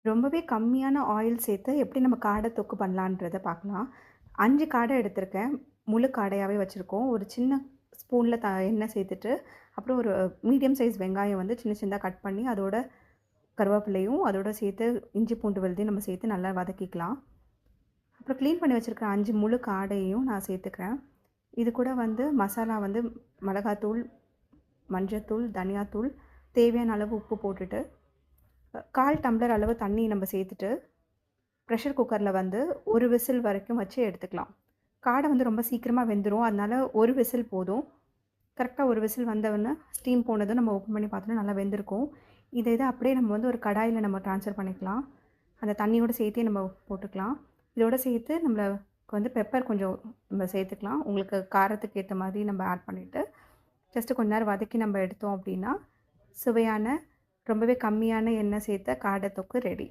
ரொம்பவே கம்மியான ஆயில் சேர்த்து எப்படி நம்ம காடை தொக்கு பண்ணலான்றத பார்க்கலாம். 5 காடை எடுத்திருக்கேன். முழு காடையாவே வச்சிருக்கோம். ஒரு சின்ன ஸ்பூன்ல எண்ணெய் சேர்த்துட்டு, அப்புறம் ஒரு மீடியம் சைஸ் வெங்காயம் வந்து சின்ன சின்னதா கட் பண்ணி, அதோட கருவேப்பிலையும், அதோட சேர்த்து இஞ்சி பூண்டு விழுதையும் நம்ம சேர்த்து நல்லா வதக்கிக்கலாம். அப்புறம் க்ளீன் பண்ணி வச்சிருக்கிற 5 முழு காடையும் நான் சேர்த்துக்கிறேன். இது கூட வந்து மசாலா வந்து மிளகாத்தூள், மஞ்சத்தூள், தனியாத்தூள், தேவையான அளவு உப்பு போட்டுட்டு, 1/4 டம்ளர் அளவு தண்ணி நம்ம சேர்த்துட்டு ப்ரெஷர் குக்கர்ல வந்து 1 விசில் வரைக்கும் வச்சு எடுத்துக்கலாம். காடை வந்து ரொம்ப சீக்கிரமா வெந்துரும். அதனால 1 விசில் போதும். கரெக்ட்டா 1 விசில் வந்தவுடனே ஸ்டீம் போனதும் நம்ம ஓப்பன் பண்ணி பார்த்தோம்னா நல்லா வெந்திருக்கும். இத அப்படியே நம்ம வந்து ஒரு கடாயில நம்ம ட்ரான்ஸ்ஃபர் பண்ணிக்கலாம். அந்த தண்ணியோட சேர்த்தே நம்ம போட்டுக்கலாம். இதோட சேர்த்து நம்மளுக்கு வந்து பெப்பர் கொஞ்சம் நம்ம சேர்த்துக்கலாம். உங்களுக்கு காரத்துக்கு ஏத்த மாதிரி நம்ம ஆட் பண்ணிட்டு, ஜஸ்ட் கொஞ்ச நேரம் வதக்கி நம்ம எடுத்தோம் அப்படின்னா, சுவையான ரொம்பவே கம்மியான எண்ணெய் சேர்த்த காடை தொக்கு ரெடி.